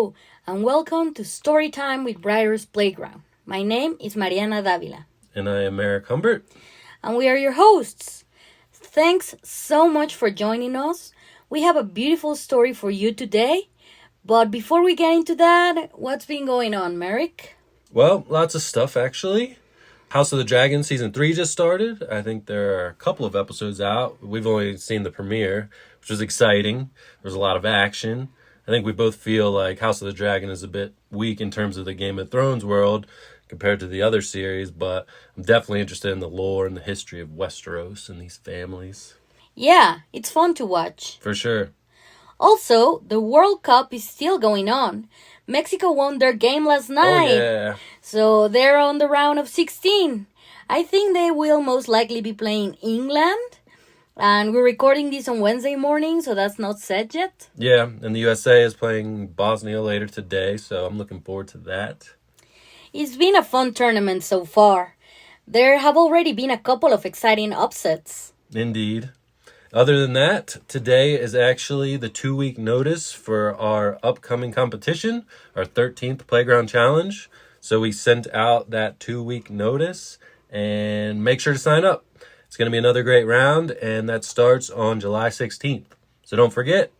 Hello, and welcome to Storytime with Briar's Playground. My name is Mariana Davila. And I am Merrick Humbert. And we are your hosts. Thanks so much for joining us. We have a beautiful story for you today. But before we get into that, what's been going on, Merrick? Well, lots of stuff, actually. House of the Dragon Season 3 just started. I think there are a couple of episodes out. We've only seen the premiere, which was exciting. There's a lot of action. I think we both feel like House of the Dragon is a bit weak in terms of the Game of Thrones world compared to the other series, but I'm definitely interested in the lore and the history of Westeros and these families. Yeah, it's fun to watch. For sure. Also, the World Cup is still going on. Mexico won their game last night. Oh, yeah. So they're on the round of 16. I think they will most likely be playing England. And we're recording this on Wednesday morning, so that's not set yet. Yeah, and the USA is playing Bosnia later today, so I'm looking forward to that. It's been a fun tournament so far. There have already been a couple of exciting upsets. Indeed. Other than that, today is actually the 2-week notice for our upcoming competition, our 13th Playground Challenge. So we sent out that 2-week notice, and make sure to sign up. It's going to be another great round, and that starts on July 16th. So don't forget,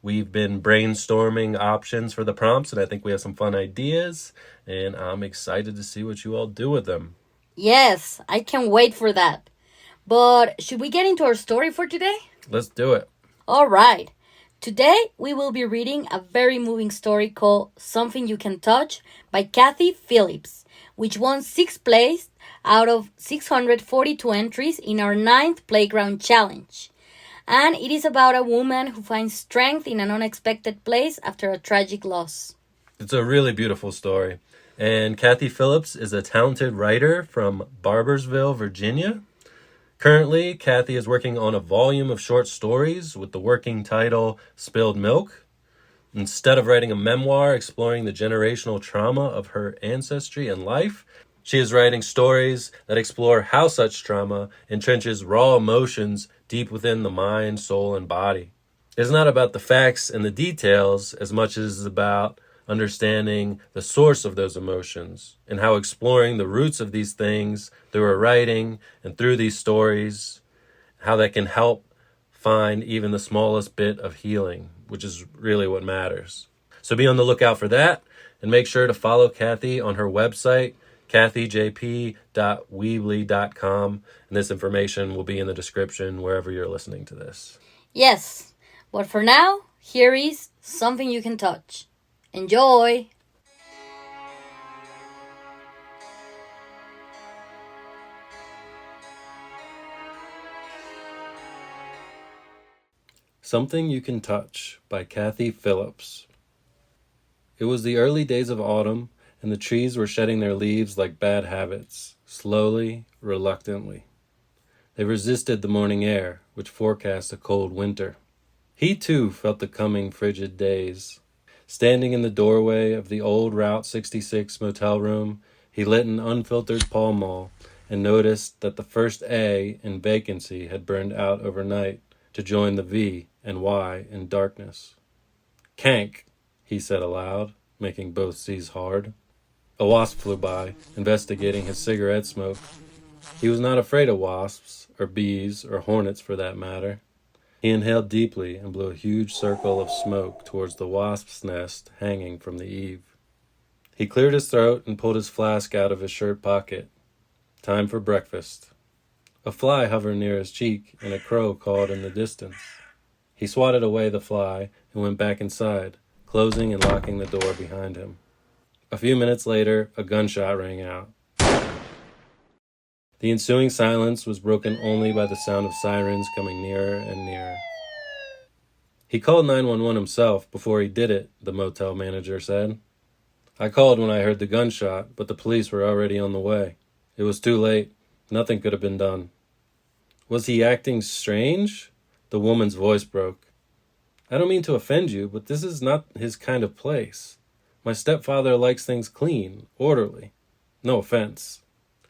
we've been brainstorming options for the prompts, and I think we have some fun ideas, and I'm excited to see what you all do with them. Yes, I can't wait for that. But should we get into our story for today? Let's do it. All right. Today, we will be reading a very moving story called Something You Can Touch by Cathee Phillips, which won 6th place out of 642 entries in our 9th Playground Challenge. And it is about a woman who finds strength in an unexpected place after a tragic loss. It's a really beautiful story. And Cathee Phillips is a talented writer from Barbersville, Virginia. Currently, Cathee is working on a volume of short stories with the working title Spilled Milk. Instead of writing a memoir exploring the generational trauma of her ancestry and life, she is writing stories that explore how such trauma entrenches raw emotions deep within the mind, soul, and body. It's not about the facts and the details as much as it's about understanding the source of those emotions and how exploring the roots of these things through her writing and through these stories, how that can help find even the smallest bit of healing, which is really what matters. So be on the lookout for that, and make sure to follow Cathee on her website, catheejp.weebly.com, and this information will be in the description wherever you're listening to this. Yes, but for now, here is Something You Can Touch. Enjoy! Something You Can Touch by Cathee Phillips. It was the early days of autumn, and the trees were shedding their leaves like bad habits, slowly, reluctantly. They resisted the morning air, which forecast a cold winter. He, too, felt the coming frigid days. Standing in the doorway of the old Route 66 motel room, he lit an unfiltered Pall Mall and noticed that the first A in vacancy had burned out overnight to join the V and Y in darkness. Cank, he said aloud, making both C's hard. A wasp flew by, investigating his cigarette smoke. He was not afraid of wasps, or bees, or hornets for that matter. He inhaled deeply and blew a huge circle of smoke towards the wasp's nest hanging from the eave. He cleared his throat and pulled his flask out of his shirt pocket. Time for breakfast. A fly hovered near his cheek, and a crow called in the distance. He swatted away the fly and went back inside, closing and locking the door behind him. A few minutes later, a gunshot rang out. The ensuing silence was broken only by the sound of sirens coming nearer and nearer. He called 911 himself before he did it, the motel manager said. I called when I heard the gunshot, but the police were already on the way. It was too late. Nothing could have been done. Was he acting strange? The woman's voice broke. I don't mean to offend you, but this is not his kind of place. My stepfather likes things clean, orderly. No offense.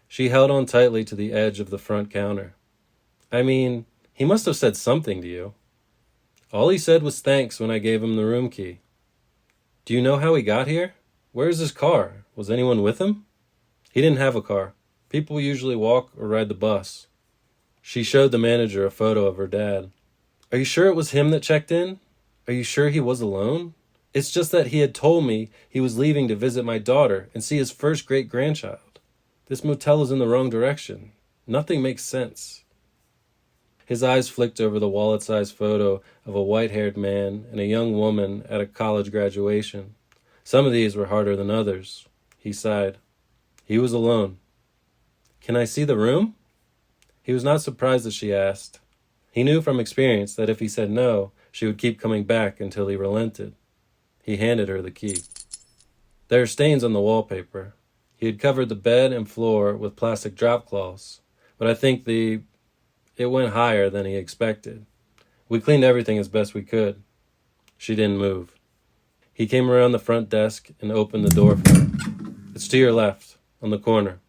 She held on tightly to the edge of the front counter. I mean, he must have said something to you. All he said was thanks when I gave him the room key. Do Do you know how he got here? Where is his car? Was anyone with him? He didn't have a car. People usually walk or ride the bus. She showed the manager a photo of her dad. Are you sure it was him that checked in? Are you sure he was alone? It's just that he had told me he was leaving to visit my daughter and see his first great-grandchild. This motel is in the wrong direction. Nothing makes sense. His eyes flicked over the wallet-sized photo of a white-haired man and a young woman at a college graduation. Some of these were harder than others. He sighed. He was alone. Can I see the room? He was not surprised that she asked. He knew from experience that if he said no, she would keep coming back until he relented. He handed her the key. There are stains on the wallpaper. He had covered the bed and floor with plastic drop cloths, but I think it went higher than he expected. We cleaned everything as best we could. She didn't move. He came around the front desk and opened the door for her. It's to your left, on the corner.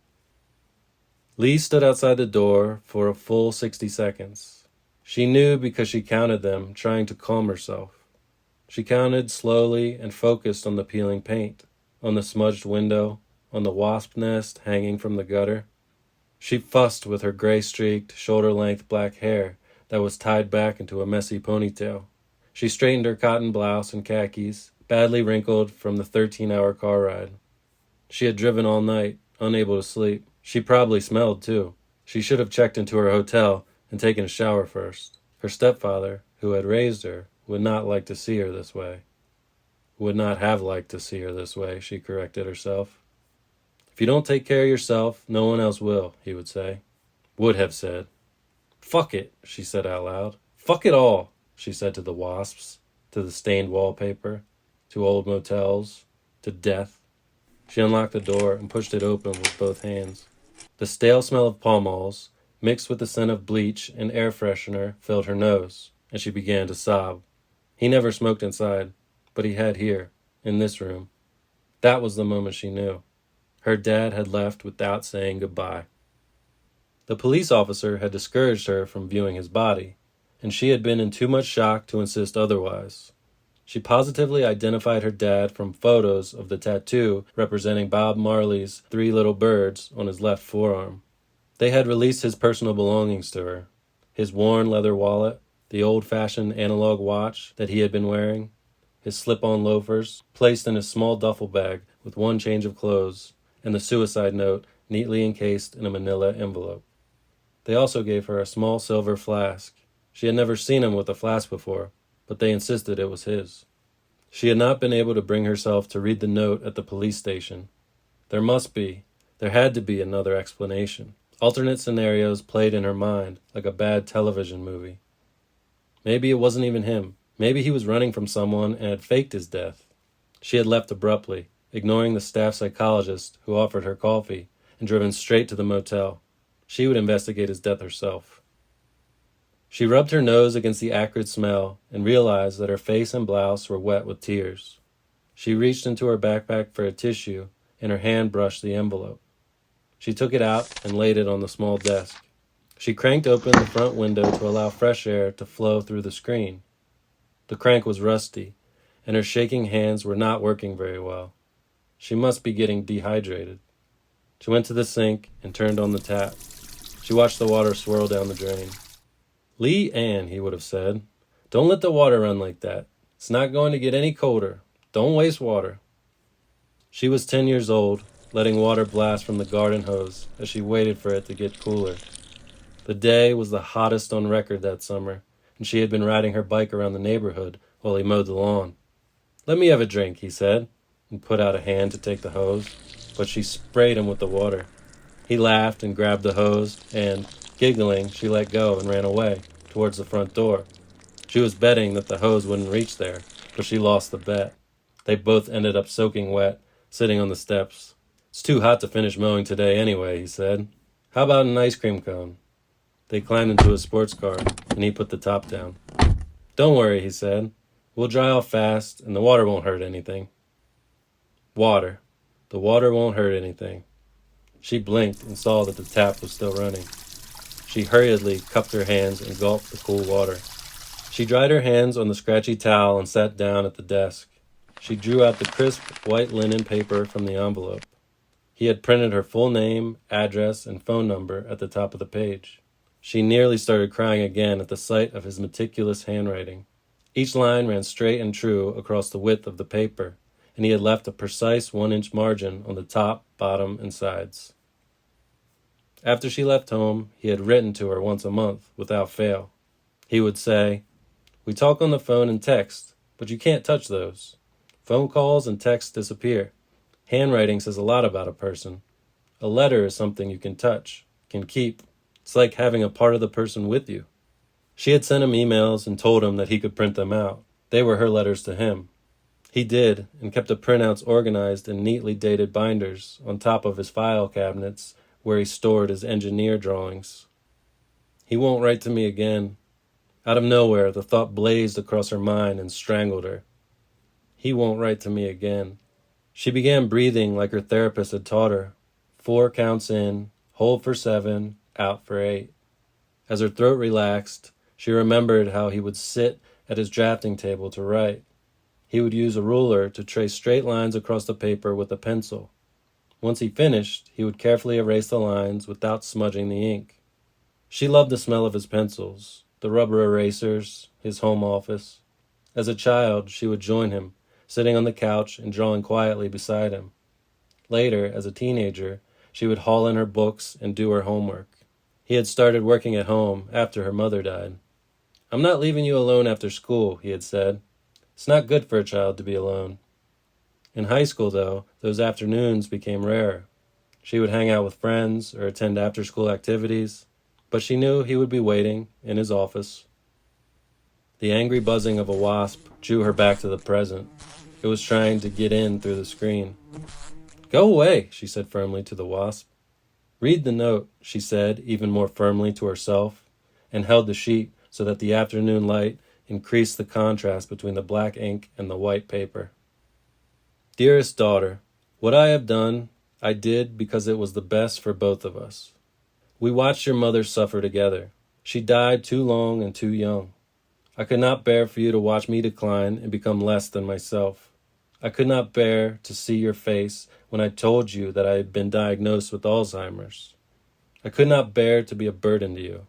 Lee stood outside the door for a full 60 seconds. She knew because she counted them, trying to calm herself. She counted slowly and focused on the peeling paint, on the smudged window, on the wasp nest hanging from the gutter. She fussed with her gray-streaked, shoulder-length black hair that was tied back into a messy ponytail. She straightened her cotton blouse and khakis, badly wrinkled from the 13-hour car ride. She had driven all night, unable to sleep. She probably smelled, too. She should have checked into her hotel and taken a shower first. Her stepfather, who had raised her, would not like to see her this way. Would not have liked to see her this way, she corrected herself. If you don't take care of yourself, no one else will, he would say. Would have said. Fuck it, she said out loud. Fuck it all, she said to the wasps, to the stained wallpaper, to old motels, to death. She unlocked the door and pushed it open with both hands. The stale smell of Pall Malls, mixed with the scent of bleach and air freshener, filled her nose, and she began to sob. He never smoked inside, but he had here, in this room. That was the moment she knew. Her dad had left without saying goodbye. The police officer had discouraged her from viewing his body, and she had been in too much shock to insist otherwise. She positively identified her dad from photos of the tattoo representing Bob Marley's 3 little birds on his left forearm. They had released his personal belongings to her. His worn leather wallet, the old-fashioned analog watch that he had been wearing, his slip-on loafers, placed in a small duffel bag with one change of clothes, and the suicide note neatly encased in a manila envelope. They also gave her a small silver flask. She had never seen him with a flask before, but they insisted it was his. She had not been able to bring herself to read the note at the police station. There had to be another explanation. Alternate scenarios played in her mind like a bad television movie. Maybe it wasn't even him. Maybe he was running from someone and had faked his death. She had left abruptly, ignoring the staff psychologist who offered her coffee, and driven straight to the motel. She would investigate his death herself. She rubbed her nose against the acrid smell and realized that her face and blouse were wet with tears. She reached into her backpack for a tissue, and her hand brushed the envelope. She took it out and laid it on the small desk. She cranked open the front window to allow fresh air to flow through the screen. The crank was rusty, and her shaking hands were not working very well. She must be getting dehydrated. She went to the sink and turned on the tap. She watched the water swirl down the drain. Lee Ann, he would have said, don't let the water run like that. It's not going to get any colder. Don't waste water. She was 10 years old, letting water blast from the garden hose as she waited for it to get cooler. The day was the hottest on record that summer, and she had been riding her bike around the neighborhood while he mowed the lawn. Let me have a drink, he said, and put out a hand to take the hose, but she sprayed him with the water. He laughed and grabbed the hose, and, giggling, she let go and ran away, towards the front door. She was betting that the hose wouldn't reach there, but she lost the bet. They both ended up soaking wet, sitting on the steps. It's too hot to finish mowing today anyway, he said. How about an ice cream cone? They climbed into a sports car, and he put the top down. Don't worry, he said. We'll dry off fast, and the water won't hurt anything. Water. The water won't hurt anything. She blinked and saw that the tap was still running. She hurriedly cupped her hands and gulped the cool water. She dried her hands on the scratchy towel and sat down at the desk. She drew out the crisp white linen paper from the envelope. He had printed her full name, address, and phone number at the top of the page. She nearly started crying again at the sight of his meticulous handwriting. Each line ran straight and true across the width of the paper, and he had left a precise 1-inch margin on the top, bottom, and sides. After she left home, he had written to her once a month, without fail. He would say, "We talk on the phone and text, but you can't touch those. Phone calls and texts disappear. Handwriting says a lot about a person. A letter is something you can touch, can keep. It's like having a part of the person with you." She had sent him emails and told him that he could print them out. They were her letters to him. He did, and kept the printouts organized in neatly dated binders on top of his file cabinets where he stored his engineer drawings. He won't write to me again. Out of nowhere, the thought blazed across her mind and strangled her. He won't write to me again. She began breathing like her therapist had taught her. 4 counts in, hold for 7, out for 8. As her throat relaxed, she remembered how he would sit at his drafting table to write. He would use a ruler to trace straight lines across the paper with a pencil. Once he finished, he would carefully erase the lines without smudging the ink. She loved the smell of his pencils, the rubber erasers, his home office. As a child, she would join him, sitting on the couch and drawing quietly beside him. Later, as a teenager, she would haul in her books and do her homework. He had started working at home after her mother died. "I'm not leaving you alone after school," he had said. "It's not good for a child to be alone." In high school, though, those afternoons became rarer. She would hang out with friends or attend after-school activities, but she knew he would be waiting in his office. The angry buzzing of a wasp drew her back to the present. It was trying to get in through the screen. "Go away," she said firmly to the wasp. "Read the note," she said even more firmly to herself, and held the sheet so that the afternoon light increased the contrast between the black ink and the white paper. "Dearest daughter, what I have done, I did because it was the best for both of us. We watched your mother suffer together. She died too long and too young. I could not bear for you to watch me decline and become less than myself. I could not bear to see your face when I told you that I had been diagnosed with Alzheimer's. I could not bear to be a burden to you.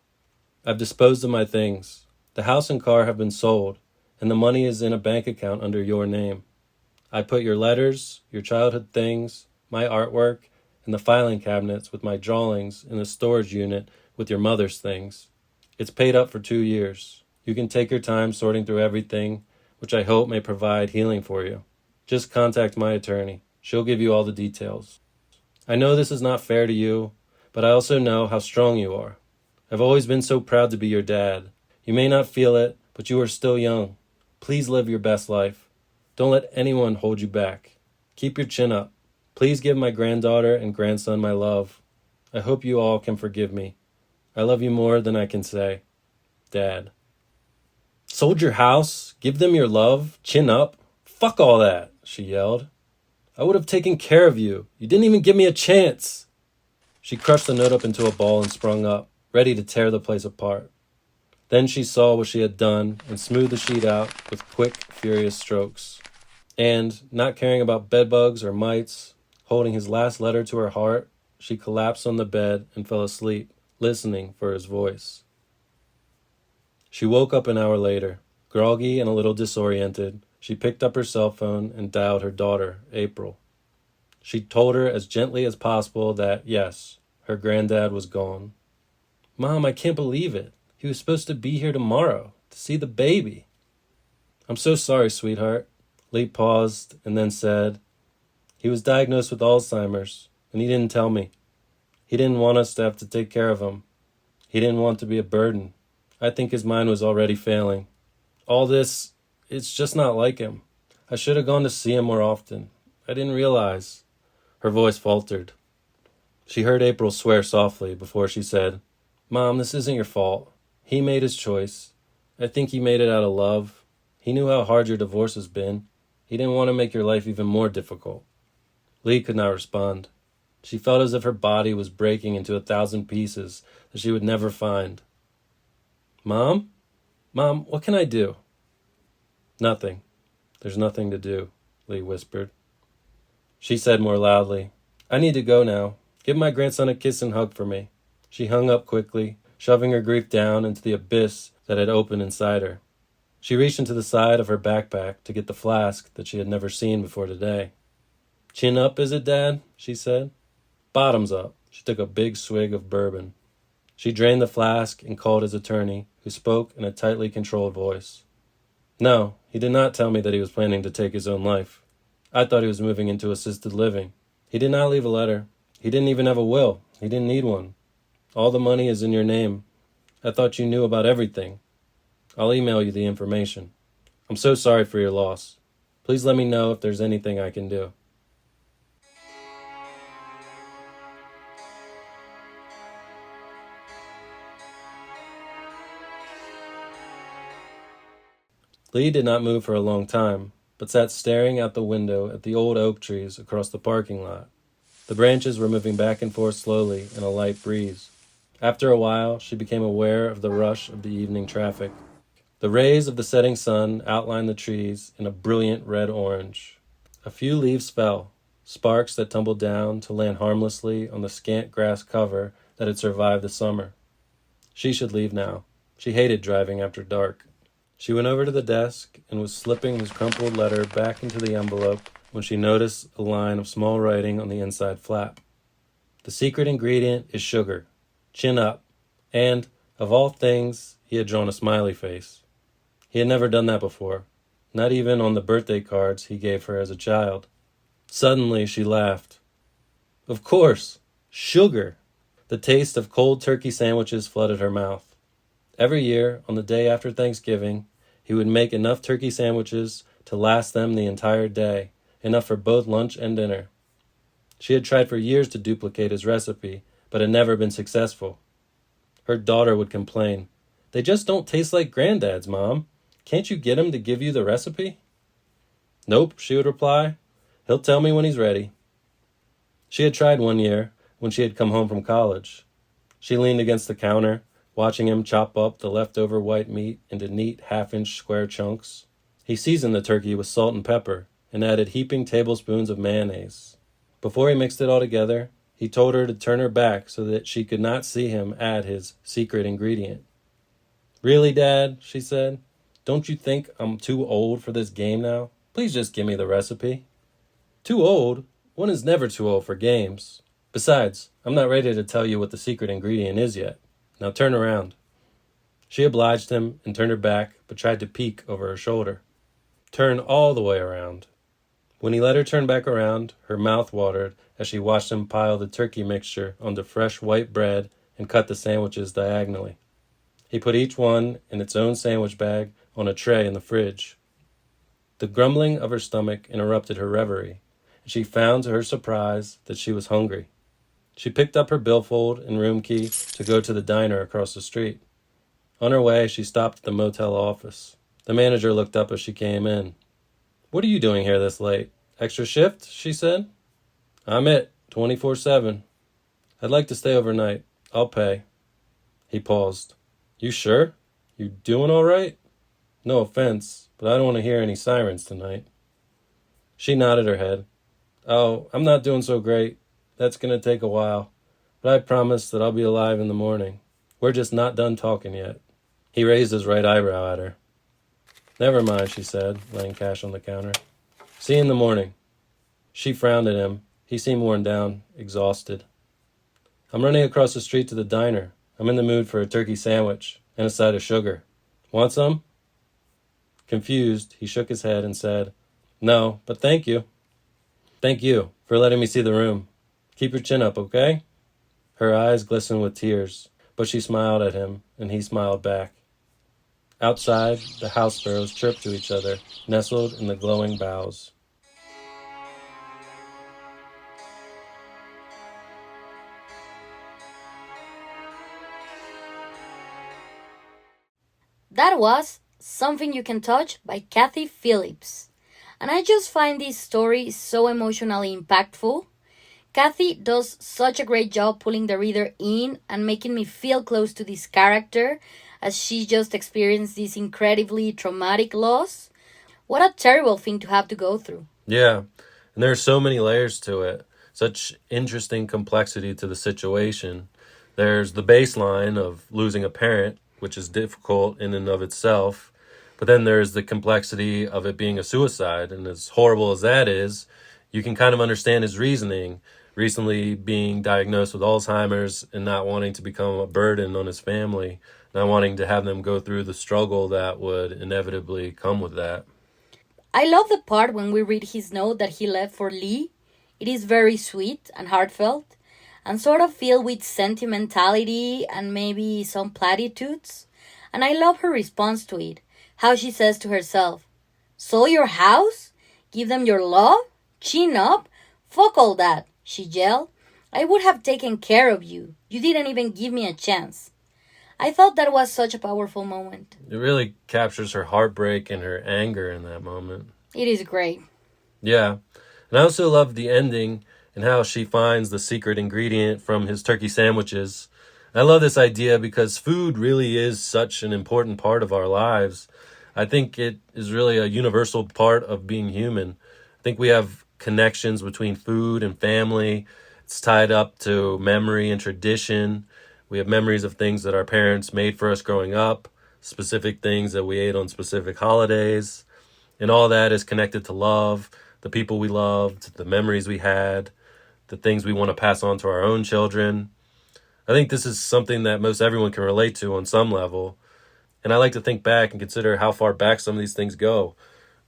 I've disposed of my things. The house and car have been sold, and the money is in a bank account under your name. I put your letters, your childhood things, my artwork, and the filing cabinets with my drawings in the storage unit with your mother's things. It's paid up for 2 years. You can take your time sorting through everything, which I hope may provide healing for you. Just contact my attorney. She'll give you all the details. I know this is not fair to you, but I also know how strong you are. I've always been so proud to be your dad. You may not feel it, but you are still young. Please live your best life. Don't let anyone hold you back. Keep your chin up. Please give my granddaughter and grandson my love. I hope you all can forgive me. I love you more than I can say. Dad." "Sold your house? Give them your love? Chin up? Fuck all that," she yelled. "I would have taken care of you. You didn't even give me a chance." She crushed the note up into a ball and sprung up, ready to tear the place apart. Then she saw what she had done and smoothed the sheet out with quick, furious strokes. And, not caring about bedbugs or mites, holding his last letter to her heart, she collapsed on the bed and fell asleep, listening for his voice. She woke up an hour later. Groggy and a little disoriented, she picked up her cell phone and dialed her daughter, April. She told her as gently as possible that, yes, her granddad was gone. "Mom, I can't believe it. He was supposed to be here tomorrow, to see the baby." "I'm so sorry, sweetheart." Lee paused and then said, "He was diagnosed with Alzheimer's, and he didn't tell me. He didn't want us to have to take care of him. He didn't want to be a burden. I think his mind was already failing. All this, it's just not like him. I should have gone to see him more often. I didn't realize." Her voice faltered. She heard April swear softly before she said, "Mom, this isn't your fault. He made his choice. I think he made it out of love. He knew how hard your divorce has been. He didn't want to make your life even more difficult." Lee could not respond. She felt as if her body was breaking into 1,000 pieces that she would never find. Mom, what can I do?" "Nothing. There's nothing to do." Lee whispered. She said more loudly, I need to go now. Give my grandson a kiss and hug for me. She hung up quickly, shoving her grief down into the abyss that had opened inside her. She reached into the side of her backpack to get the flask that she had never seen before today. Chin up, is it, Dad? She said. Bottoms up. She took a big swig of bourbon. She drained the flask and called his attorney, who spoke in a tightly controlled voice. No, he did not tell me that he was planning to take his own life. I thought he was moving into assisted living. He did not leave a letter. He didn't even have a will. He didn't need one. All the money is in your name. I thought you knew about everything. I'll email you the information. I'm so sorry for your loss. Please let me know if there's anything I can do. Lee did not move for a long time, but sat staring out the window at the old oak trees across the parking lot. The branches were moving back and forth slowly in a light breeze. After a while, she became aware of the rush of the evening traffic. The rays of the setting sun outlined the trees in a brilliant red-orange. A few leaves fell, sparks that tumbled down to land harmlessly on the scant grass cover that had survived the summer. She should leave now. She hated driving after dark. She went over to the desk and was slipping his crumpled letter back into the envelope when she noticed a line of small writing on the inside flap. The secret ingredient is sugar. Chin up. And, of all things, he had drawn a smiley face. He had never done that before, not even on the birthday cards he gave her as a child. Suddenly, she laughed. Of course! Sugar! The taste of cold turkey sandwiches flooded her mouth. Every year, on the day after Thanksgiving, he would make enough turkey sandwiches to last them the entire day, enough for both lunch and dinner. She had tried for years to duplicate his recipe, but had never been successful. Her daughter would complain, They just don't taste like Granddad's, Mom. Can't you get him to give you the recipe? Nope, she would reply. He'll tell me when he's ready. She had tried one year, when she had come home from college. She leaned against the counter, watching him chop up the leftover white meat into neat half-inch square chunks. He seasoned the turkey with salt and pepper and added heaping tablespoons of mayonnaise. Before he mixed it all together, he told her to turn her back so that she could not see him add his secret ingredient. Really, Dad? She said. Don't you think I'm too old for this game now? Please just give me the recipe. Too old? One is never too old for games. Besides, I'm not ready to tell you what the secret ingredient is yet. Now turn around. She obliged him and turned her back, but tried to peek over her shoulder. Turn all the way around. When he let her turn back around, her mouth watered as she watched him pile the turkey mixture onto fresh white bread and cut the sandwiches diagonally. He put each one in its own sandwich bag on a tray in the fridge. The grumbling of her stomach interrupted her reverie, and she found to her surprise that she was hungry. She picked up her billfold and room key to go to the diner across the street. On her way, she stopped at the motel office. The manager looked up as she came in. What are you doing here this late? Extra shift? She said. I'm it, 24/7. I'd like to stay overnight. I'll pay. He paused. You sure? You doing all right? No offense, but I don't want to hear any sirens tonight. She nodded her head. Oh, I'm not doing so great. That's going to take a while, but I promise that I'll be alive in the morning. We're just not done talking yet. He raised his right eyebrow at her. Never mind, she said, laying cash on the counter. See you in the morning. She frowned at him. He seemed worn down, exhausted. I'm running across the street to the diner. I'm in the mood for a turkey sandwich and a side of sugar. Want some? Confused, he shook his head and said, No, but thank you. Thank you for letting me see the room. Keep your chin up, okay? Her eyes glistened with tears, but she smiled at him, and he smiled back. Outside, the house sparrows chirped to each other, nestled in the glowing boughs. That was Something You Can Touch by Cathee Phillips. And I just find this story so emotionally impactful. Cathee does such a great job pulling the reader in and making me feel close to this character as she just experienced this incredibly traumatic loss. What a terrible thing to have to go through. Yeah, and there are so many layers to it. Such interesting complexity to the situation. There's the baseline of losing a parent, which is difficult in and of itself. But then there's the complexity of it being a suicide. And as horrible as that is, you can kind of understand his reasoning. Recently being diagnosed with Alzheimer's and not wanting to become a burden on his family, not wanting to have them go through the struggle that would inevitably come with that. I love the part when we read his note that he left for Lee. It is very sweet and heartfelt, and sort of filled with sentimentality and maybe some platitudes. And I love her response to it. How she says to herself, "Sold your house? Give them your love? Chin up? Fuck all that," she yelled. "I would have taken care of you. You didn't even give me a chance." I thought that was such a powerful moment. It really captures her heartbreak and her anger in that moment. It is great. Yeah. And I also love the ending and how she finds the secret ingredient from his turkey sandwiches. I love this idea because food really is such an important part of our lives. I think it is really a universal part of being human. I think we have connections between food and family. It's tied up to memory and tradition. We have memories of things that our parents made for us growing up, specific things that we ate on specific holidays. And all that is connected to love, the people we loved, the memories we had, the things we want to pass on to our own children. I think this is something that most everyone can relate to on some level. And I like to think back and consider how far back some of these things go.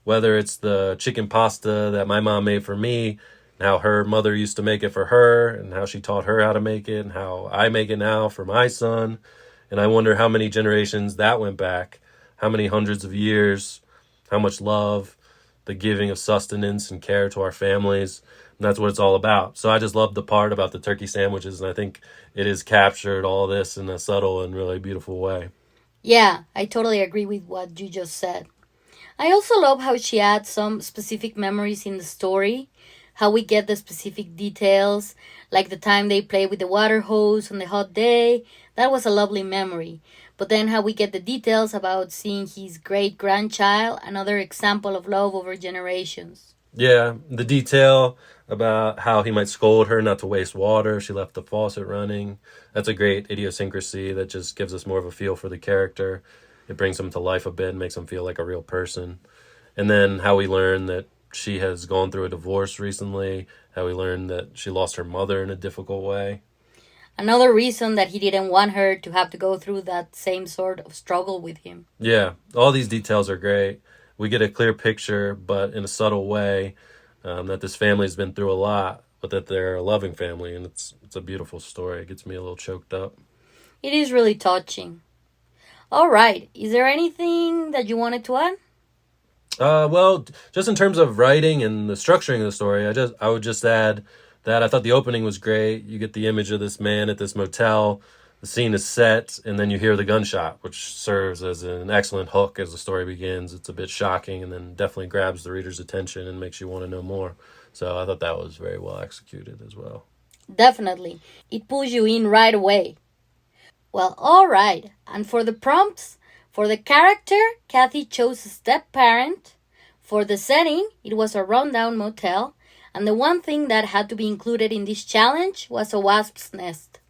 Whether it's the chicken pasta that my mom made for me, and how her mother used to make it for her, and how she taught her how to make it, and how I make it now for my son. And I wonder how many generations that went back, how many hundreds of years, how much love, the giving of sustenance and care to our families. And that's what it's all about. So I just love the part about the turkey sandwiches, and I think it has captured all this in a subtle and really beautiful way. Yeah, I totally agree with what you just said. I also love how she adds some specific memories in the story, how we get the specific details, like the time they play with the water hose on the hot day. That was a lovely memory. But then how we get the details about seeing his great grandchild, another example of love over generations. Yeah, the detail about how he might scold her not to waste water. She left the faucet running. That's a great idiosyncrasy that just gives us more of a feel for the character. It brings him to life a bit, makes him feel like a real person. And then how we learn that she has gone through a divorce recently, how we learn that she lost her mother in a difficult way. Another reason that he didn't want her to have to go through that same sort of struggle with him. Yeah, all these details are great. We get a clear picture, but in a subtle way, that this family's been through a lot, but that they're a loving family, and it's a beautiful story. It gets me a little choked up. It is really touching. All right, is there anything that you wanted to add? Well, just in terms of writing and the structuring of the story, I would just add that I thought the opening was great. You get the image of this man at this motel. The scene is set, and then you hear the gunshot, which serves as an excellent hook as the story begins. It's a bit shocking, and then definitely grabs the reader's attention and makes you want to know more. So I thought that was very well executed as well. Definitely. It pulls you in right away. Well, all right. And for the prompts, for the character, Cathee chose a step-parent. For the setting, it was a rundown motel. And the one thing that had to be included in this challenge was a wasp's nest.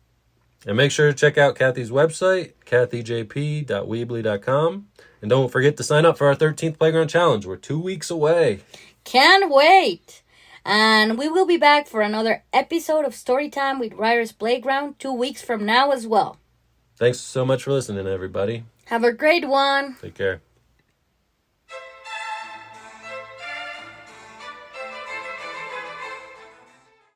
And make sure to check out Cathee's website, catheejp.weebly.com. And don't forget to sign up for our 13th Playground Challenge. We're 2 weeks away. Can't wait! And we will be back for another episode of Storytime with Writer's Playground 2 weeks from now as well. Thanks so much for listening, everybody. Have a great one. Take care.